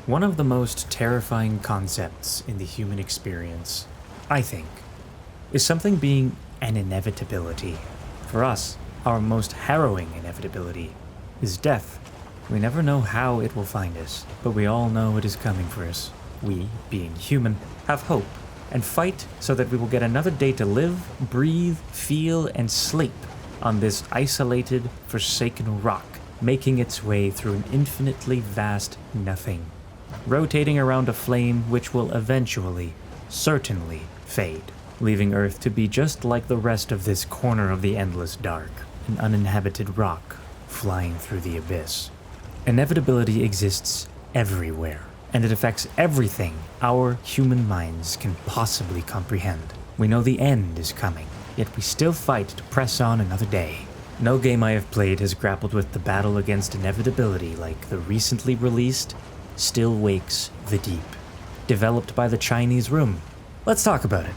One of the most terrifying concepts in the human experience, I think, is something being an inevitability. For us, our most harrowing inevitability is death. We never know how it will find us, but we all know it is coming for us. We, being human, have hope and fight so that we will get another day to live, breathe, feel, and sleep on this isolated, forsaken rock, making its way through an infinitely vast nothing, rotating around a flame which will eventually, certainly, fade, leaving Earth to be just like the rest of this corner of the endless dark, an uninhabited rock flying through the abyss. Inevitability exists everywhere, and it affects everything our human minds can possibly comprehend. We know the end is coming, yet we still fight to press on another day. No game I have played has grappled with the battle against inevitability like the recently released Still Wakes the Deep, developed by the Chinese Room. Let's talk about it.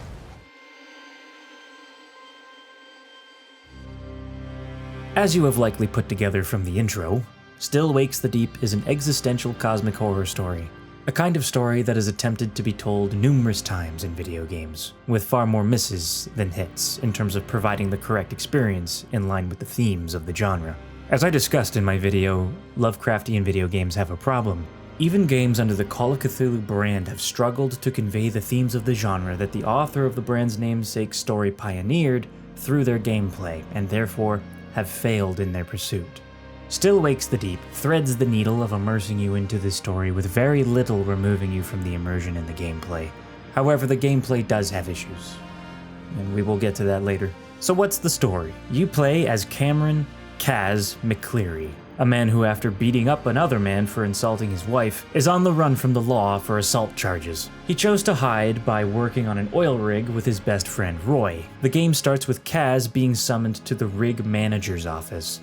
As you have likely put together from the intro, Still Wakes the Deep is an existential cosmic horror story. A kind of story that is attempted to be told numerous times in video games, with far more misses than hits in terms of providing the correct experience in line with the themes of the genre. As I discussed in my video, Lovecraftian video games have a problem. Even games under the Call of Cthulhu brand have struggled to convey the themes of the genre that the author of the brand's namesake story pioneered through their gameplay, and therefore have failed in their pursuit. Still Wakes the Deep threads the needle of immersing you into the story with very little removing you from the immersion in the gameplay. However, the gameplay does have issues, and we will get to that later. So what's the story? You play as Cameron Kaz McCleary, a man who, after beating up another man for insulting his wife, is on the run from the law for assault charges. He chose to hide by working on an oil rig with his best friend Roy. The game starts with Kaz being summoned to the rig manager's office.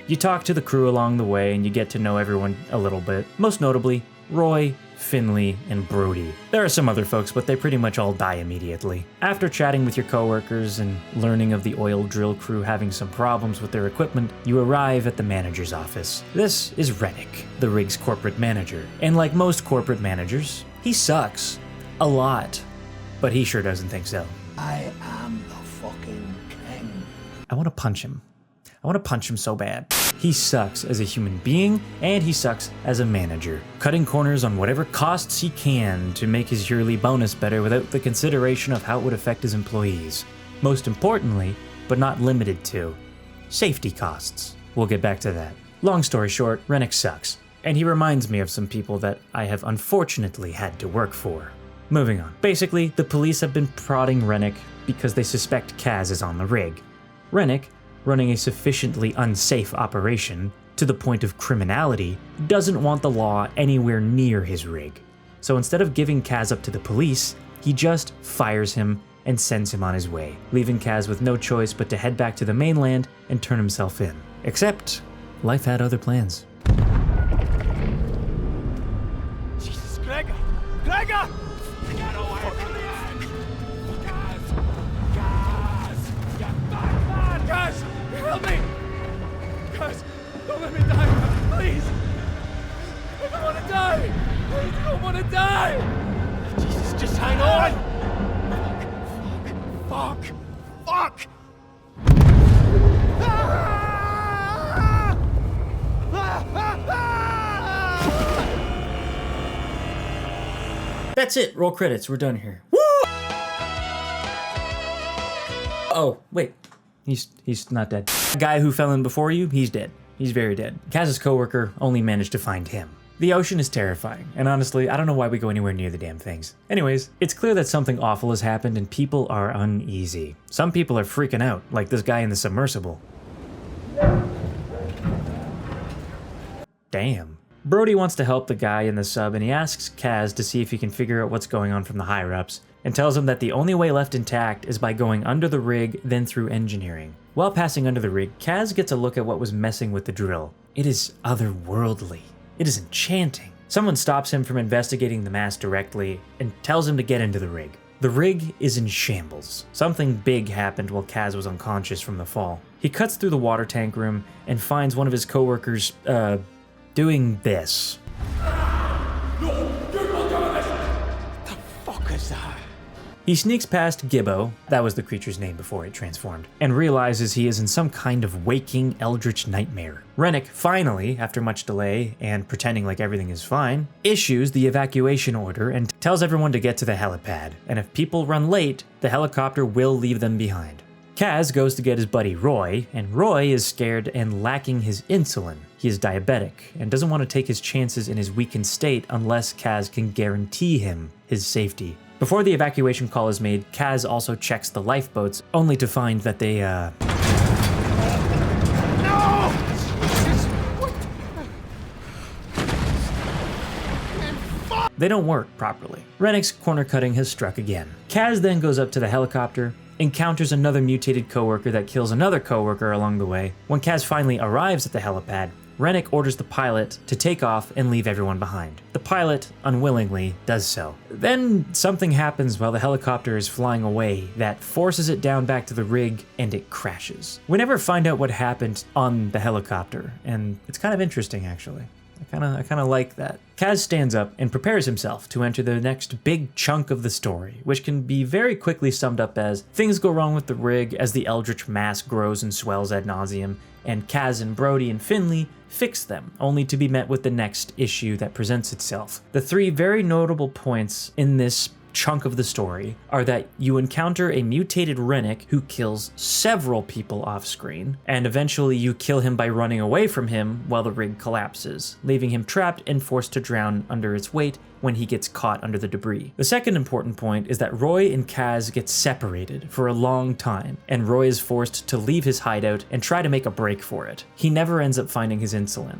You talk to the crew along the way and you get to know everyone a little bit, most notably Roy, Finley, and Brody. There are some other folks, but they pretty much all die immediately. After chatting with your coworkers and learning of the oil drill crew having some problems with their equipment, you arrive at the manager's office. This is Rennick, the rig's corporate manager, and like most corporate managers, he sucks. A lot. But he sure doesn't think so. I am the fucking king. I want to punch him. I want to punch him so bad. He sucks as a human being, and he sucks as a manager, cutting corners on whatever costs he can to make his yearly bonus better without the consideration of how it would affect his employees. Most importantly, but not limited to, safety costs. We'll get back to that. Long story short, Rennick sucks, and he reminds me of some people that I have unfortunately had to work for. Moving on. Basically, the police have been prodding Rennick because they suspect Kaz is on the rig. Rennick, running a sufficiently unsafe operation to the point of criminality, doesn't want the law anywhere near his rig. So instead of giving Kaz up to the police, he just fires him and sends him on his way, leaving Kaz with no choice but to head back to the mainland and turn himself in. Except, life had other plans. Jesus, Gregor! Gregor! Get away from the edge! Gaz! Get back, man! Gaz! Help me! Guys, don't let me die, please! I don't want to die! I don't want to die! Jesus, just hang on! Fuck! Fuck! Fuck! That's it, roll credits, we're done here. Woo! Oh, wait. He's not dead. The guy who fell in before you, he's dead. He's very dead. Kaz's coworker only managed to find him. The ocean is terrifying, and honestly, I don't know why we go anywhere near the damn things. Anyways, it's clear that something awful has happened and people are uneasy. Some people are freaking out, like this guy in the submersible. Damn. Brody wants to help the guy in the sub, and he asks Kaz to see if he can figure out what's going on from the higher-ups, and tells him that the only way left intact is by going under the rig, then through engineering. While passing under the rig, Kaz gets a look at what was messing with the drill. It is otherworldly. It is enchanting. Someone stops him from investigating the mass directly and tells him to get into the rig. The rig is in shambles. Something big happened while Kaz was unconscious from the fall. He cuts through the water tank room and finds one of his coworkers, doing this. Fuck is that? He sneaks past Gibbo, that was the creature's name before it transformed, and realizes he is in some kind of waking eldritch nightmare. Rennick finally, after much delay and pretending like everything is fine, issues the evacuation order and tells everyone to get to the helipad, and if people run late, the helicopter will leave them behind. Kaz goes to get his buddy Roy, and Roy is scared and lacking his insulin. He is diabetic and doesn't want to take his chances in his weakened state unless Kaz can guarantee him his safety. Before the evacuation call is made, Kaz also checks the lifeboats, only to find that they, they don't work properly. Rennick's corner cutting has struck again. Kaz then goes up to the helicopter, encounters another mutated coworker that kills another coworker along the way. When Kaz finally arrives at the helipad, Rennick orders the pilot to take off and leave everyone behind. The pilot, unwillingly, does so. Then something happens while the helicopter is flying away that forces it down back to the rig and it crashes. We never find out what happened on the helicopter, and it's kind of interesting actually. I kind of like that. Kaz stands up and prepares himself to enter the next big chunk of the story, which can be very quickly summed up as things go wrong with the rig as the eldritch mass grows and swells ad nauseum, and Kaz and Brody and Finley fix them, only to be met with the next issue that presents itself. The three very notable points in this chunk of the story are that you encounter a mutated Rennick who kills several people off screen, and eventually you kill him by running away from him while the rig collapses, leaving him trapped and forced to drown under its weight when he gets caught under the debris. The second important point is that Roy and Kaz get separated for a long time, and Roy is forced to leave his hideout and try to make a break for it. He never ends up finding his insulin.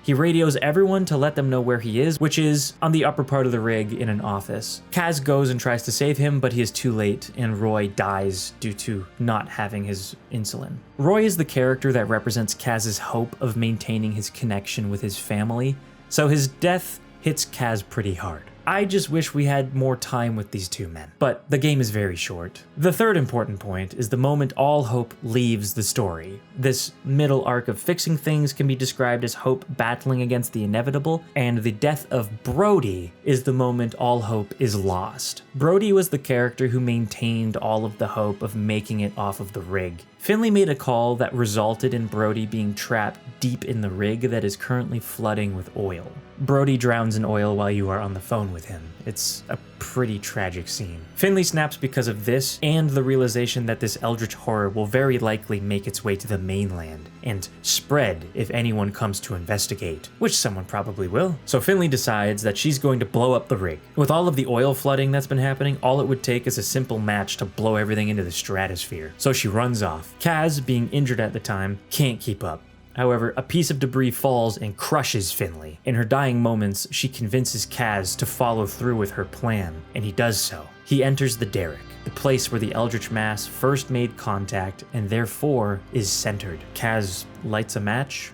He radios everyone to let them know where he is, which is on the upper part of the rig in an office. Kaz goes and tries to save him, but he is too late, and Roy dies due to not having his insulin. Roy is the character that represents Kaz's hope of maintaining his connection with his family, so his death hits Kaz pretty hard. I just wish we had more time with these two men, but the game is very short. The third important point is the moment all hope leaves the story. This middle arc of fixing things can be described as hope battling against the inevitable, and the death of Brody is the moment all hope is lost. Brody was the character who maintained all of the hope of making it off of the rig. Finley made a call that resulted in Brody being trapped deep in the rig that is currently flooding with oil. Brody drowns in oil while you are on the phone with him. It's a pretty tragic scene. Finley snaps because of this and the realization that this eldritch horror will very likely make its way to the mainland and spread if anyone comes to investigate, which someone probably will. So Finley decides that she's going to blow up the rig. With all of the oil flooding that's been happening, all it would take is a simple match to blow everything into the stratosphere. So she runs off. Kaz, being injured at the time, can't keep up. However, a piece of debris falls and crushes Finley. In her dying moments, she convinces Kaz to follow through with her plan, and he does so. He enters the derrick, the place where the eldritch mass first made contact and therefore is centered. Kaz lights a match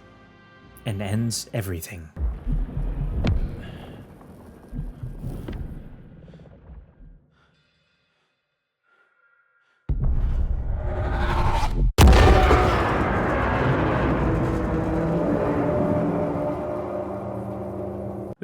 and ends everything.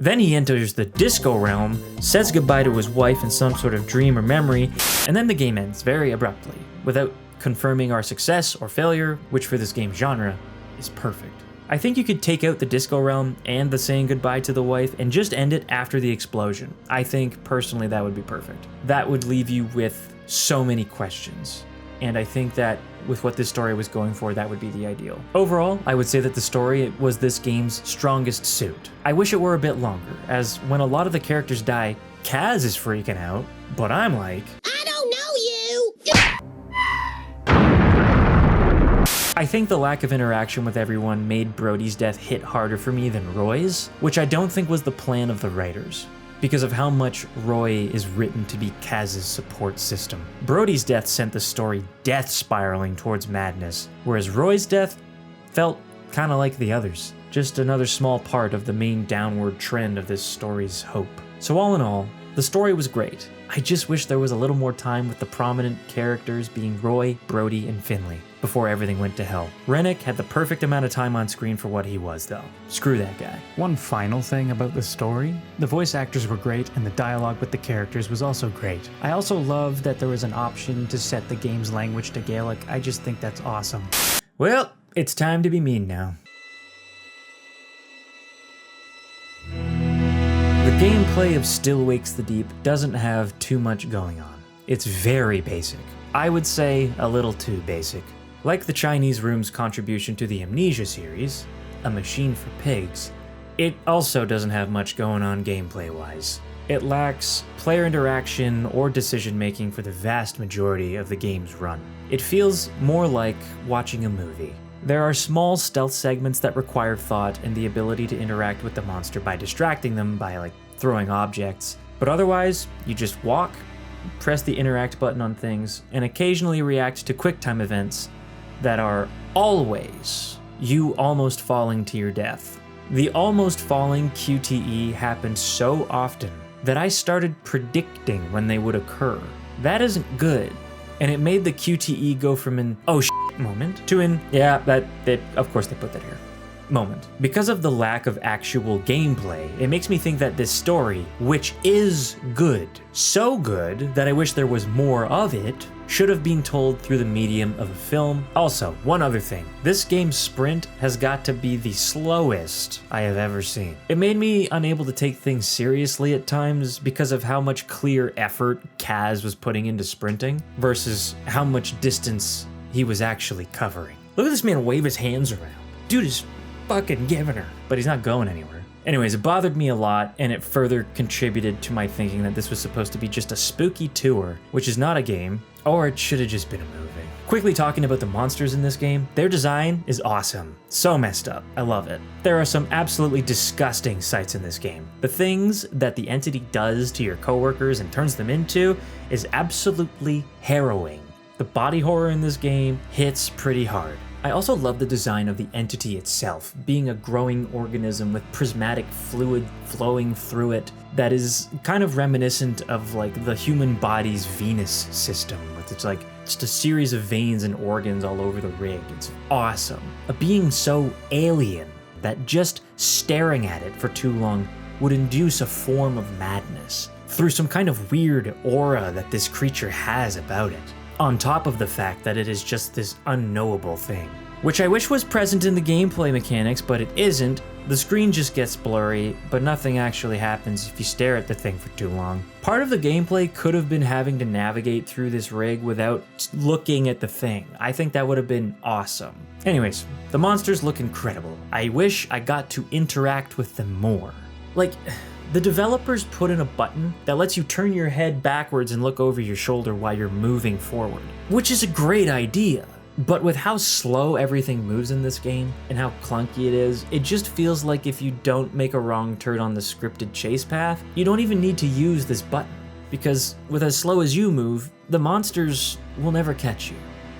Then he enters the disco realm, says goodbye to his wife in some sort of dream or memory, and then the game ends very abruptly, without confirming our success or failure, which for this game genre is perfect. I think you could take out the disco realm and the saying goodbye to the wife and just end it after the explosion. I think personally that would be perfect. That would leave you with so many questions. And I think that with what this story was going for, that would be the ideal. Overall, I would say that the story was this game's strongest suit. I wish it were a bit longer, as when a lot of the characters die, Kaz is freaking out, but I'm like, I don't know you! I think the lack of interaction with everyone made Brody's death hit harder for me than Roy's, which I don't think was the plan of the writers, because of how much Roy is written to be Kaz's support system. Brody's death sent the story death spiraling towards madness, whereas Roy's death felt kind of like the others, just another small part of the main downward trend of this story's hope. So all in all, The story was great. I just wish there was a little more time with the prominent characters being Roy, Brody, and Finley before everything went to hell. Rennick had the perfect amount of time on screen for what he was, though. Screw that guy. One final thing about the story, the voice actors were great and the dialogue with the characters was also great. I also love that there was an option to set the game's language to Gaelic. I just think that's awesome. Well, it's time to be mean now. The gameplay of Still Wakes the Deep doesn't have too much going on. It's very basic. I would say a little too basic. Like the Chinese Room's contribution to the Amnesia series, A Machine for Pigs, it also doesn't have much going on gameplay-wise. It lacks player interaction or decision-making for the vast majority of the game's run. It feels more like watching a movie. There are small stealth segments that require thought and the ability to interact with the monster by distracting them by like throwing objects, but otherwise, you just walk, press the interact button on things, and occasionally react to QuickTime events that are always you almost falling to your death. The almost falling QTE happened so often that I started predicting when they would occur. That isn't good, and it made the QTE go from an oh shit moment to an of course they put that here moment. Because of the lack of actual gameplay, it makes me think that this story, which is good, so good that I wish there was more of it, should have been told through the medium of a film. Also, one other thing, this game's sprint has got to be the slowest I have ever seen. It made me unable to take things seriously at times because of how much clear effort Kaz was putting into sprinting versus how much distance he was actually covering. Look at this man wave his hands around. Dude is fucking giving her, but he's not going anywhere. Anyways, it bothered me a lot, and it further contributed to my thinking that this was supposed to be just a spooky tour, which is not a game, or it should have just been a movie. Quickly talking about the monsters in this game, their design is awesome. So messed up. I love it. There are some absolutely disgusting sights in this game. The things that the entity does to your coworkers and turns them into is absolutely harrowing. The body horror in this game hits pretty hard. I also love the design of the entity itself, being a growing organism with prismatic fluid flowing through it that is kind of reminiscent of like the human body's Venus system, with it's like just a series of veins and organs all over the rig. It's awesome. A being so alien that just staring at it for too long would induce a form of madness through some kind of weird aura that this creature has about it. On top of the fact that it is just this unknowable thing, which I wish was present in the gameplay mechanics, but it isn't. The screen just gets blurry, but nothing actually happens if you stare at the thing for too long. Part of the gameplay could have been having to navigate through this rig without looking at the thing. I think that would have been awesome. Anyways, the monsters look incredible. I wish I got to interact with them more. Like, the developers put in a button that lets you turn your head backwards and look over your shoulder while you're moving forward, which is a great idea. But with how slow everything moves in this game and how clunky it is, it just feels like if you don't make a wrong turn on the scripted chase path, you don't even need to use this button. Because with as slow as you move, the monsters will never catch you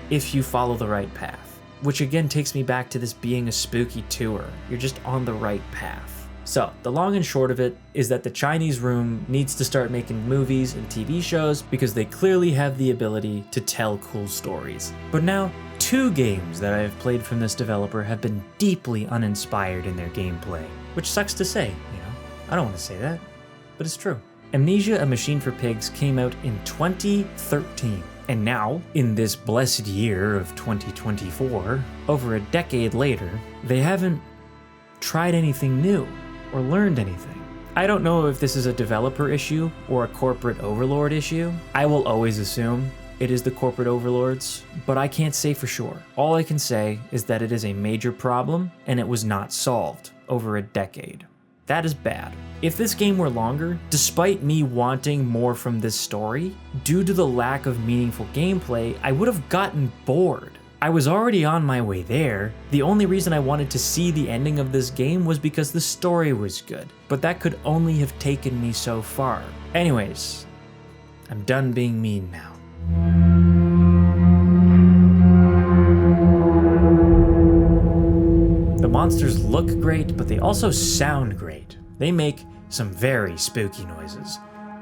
if you follow the right path. Which again takes me back to this being a spooky tour. You're just on the right path. So, the long and short of it is that the Chinese Room needs to start making movies and TV shows because they clearly have the ability to tell cool stories. But now, 2 games that I have played from this developer have been deeply uninspired in their gameplay, which sucks to say, you know. I don't want to say that, but it's true. Amnesia: A Machine for Pigs came out in 2013. And now, in this blessed year of 2024, over a decade later, they haven't tried anything new or learned anything. I don't know if this is a developer issue or a corporate overlord issue. I will always assume it is the corporate overlords, but I can't say for sure. All I can say is that it is a major problem and it was not solved over a decade. That is bad. If this game were longer, despite me wanting more from this story, due to the lack of meaningful gameplay, I would have gotten bored. I was already on my way there. The only reason I wanted to see the ending of this game was because the story was good, but that could only have taken me so far. Anyways, I'm done being mean now. The monsters look great, but they also sound great. They make some very spooky noises.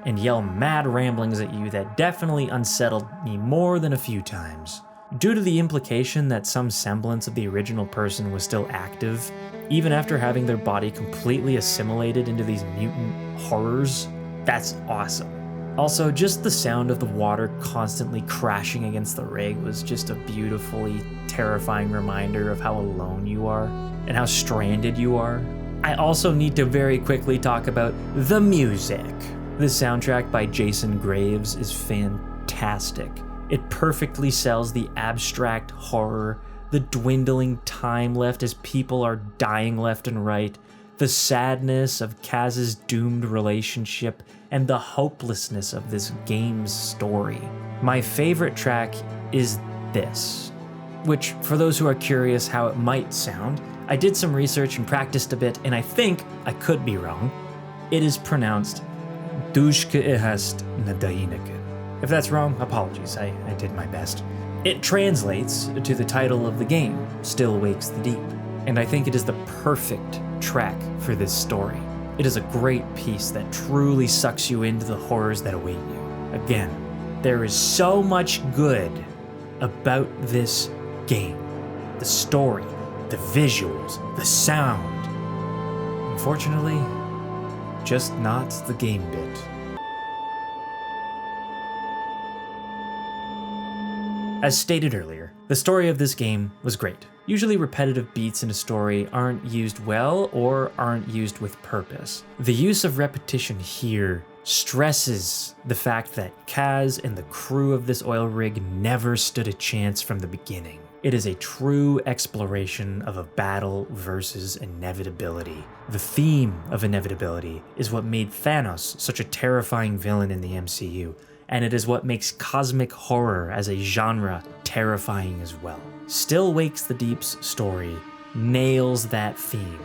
and yell mad ramblings at you that definitely unsettled me more than a few times. Due to the implication that some semblance of the original person was still active, even after having their body completely assimilated into these mutant horrors, that's awesome. Also, just the sound of the water constantly crashing against the rig was just a beautifully terrifying reminder of how alone you are and how stranded you are. I also need to very quickly talk about the music. The soundtrack by Jason Graves is fantastic. It perfectly sells the abstract horror, the dwindling time left as people are dying left and right, the sadness of Kaz's doomed relationship, and the hopelessness of this game's story. My favorite track is this, which, for those who are curious how it might sound, I did some research and practiced a bit, and I think, I could be wrong, it is pronounced Dushke ehast nadaineke. If that's wrong, apologies, I did my best. It translates to the title of the game, Still Wakes the Deep, and I think it is the perfect track for this story. It is a great piece that truly sucks you into the horrors that await you. Again, there is so much good about this game. The story, the visuals, the sound. Unfortunately, just not the game bit. As stated earlier, the story of this game was great. Usually repetitive beats in a story aren't used well or aren't used with purpose. The use of repetition here stresses the fact that Kaz and the crew of this oil rig never stood a chance from the beginning. It is a true exploration of a battle versus inevitability. The theme of inevitability is what made Thanos such a terrifying villain in the MCU, and it is what makes cosmic horror as a genre terrifying as well. Still Wakes the Deep's story nails that theme,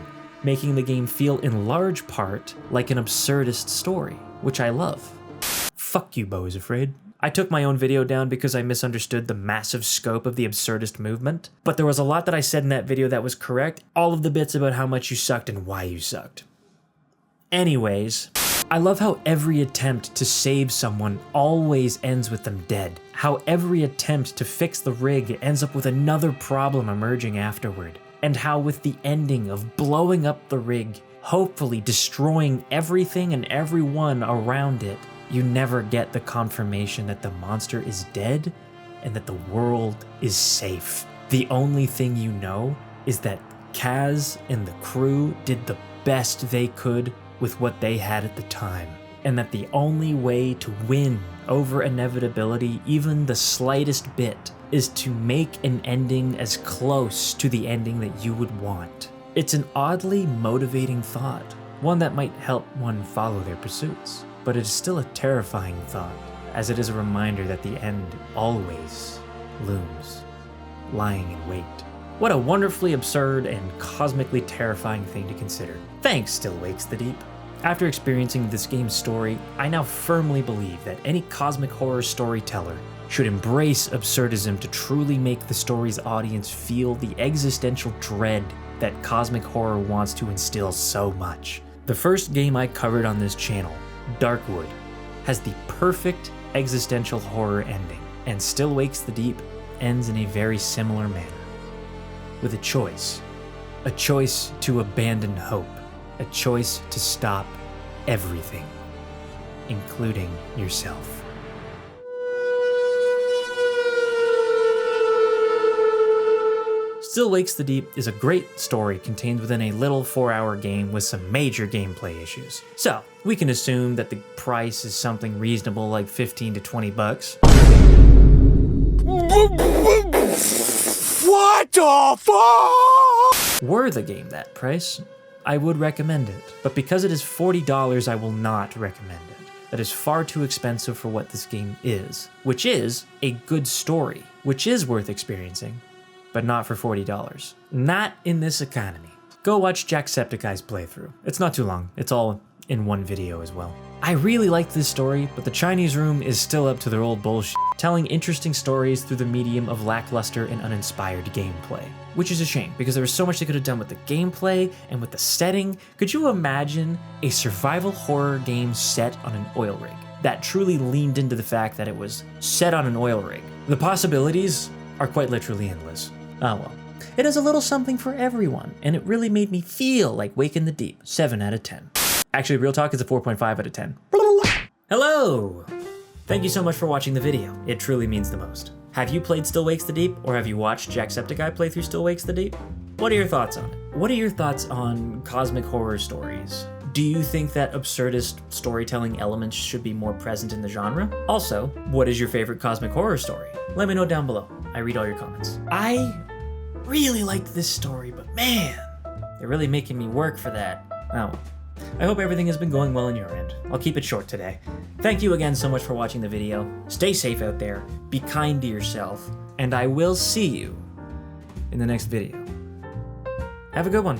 making the game feel in large part like an absurdist story, which I love. Fuck you, Beau is Afraid. I took my own video down because I misunderstood the massive scope of the absurdist movement, but there was a lot that I said in that video that was correct, all of the bits about how much you sucked and why you sucked. Anyways, I love how every attempt to save someone always ends with them dead. How every attempt to fix the rig ends up with another problem emerging afterward. And how with the ending of blowing up the rig, hopefully destroying everything and everyone around it, you never get the confirmation that the monster is dead and that the world is safe. The only thing you know is that Kaz and the crew did the best they could with what they had at the time, and that the only way to win over inevitability, even the slightest bit, is to make an ending as close to the ending that you would want. It's an oddly motivating thought, one that might help one follow their pursuits, but it is still a terrifying thought, as it is a reminder that the end always looms, lying in wait. What a wonderfully absurd and cosmically terrifying thing to consider. Thanks, Still Wakes the Deep. After experiencing this game's story, I now firmly believe that any cosmic horror storyteller should embrace absurdism to truly make the story's audience feel the existential dread that cosmic horror wants to instill so much. The first game I covered on this channel, Darkwood, has the perfect existential horror ending, and Still Wakes the Deep ends in a very similar manner. With a choice to abandon hope, a choice to stop everything, including yourself. Still Wakes the Deep is a great story contained within a little 4-hour game with some major gameplay issues. So, we can assume that the price is something reasonable like 15 to 20 bucks. What the fuck? Were the game that price, I would recommend it. But because it is $40, I will not recommend it. That is far too expensive for what this game is, which is a good story, which is worth experiencing, but not for $40. Not in this economy. Go watch Jacksepticeye's playthrough. It's not too long. It's all in one video as well. I really like this story, but the Chinese room is still up to their old bullshit, telling interesting stories through the medium of lackluster and uninspired gameplay. Which is a shame, because there was so much they could have done with the gameplay and with the setting. Could you imagine a survival horror game set on an oil rig? that truly leaned into the fact that it was set on an oil rig. The possibilities are quite literally endless. Oh well. It has a little something for everyone, and it really made me feel like Wake in the Deep. 7 out of 10. Actually, real talk is a 4.5 out of 10. Hello! Thank you so much for watching the video. It truly means the most. Have you played Still Wakes the Deep, or have you watched Jacksepticeye play through Still Wakes the Deep? What are your thoughts on it? What are your thoughts on cosmic horror stories? Do you think that absurdist storytelling elements should be more present in the genre? Also, what is your favorite cosmic horror story? Let me know down below. I read all your comments. I really liked this story, but man, they're really making me work for that. Oh, I hope everything has been going well on your end. I'll keep it short today. Thank you again so much for watching the video. Stay safe out there, be kind to yourself, and I will see you in the next video. Have a good one.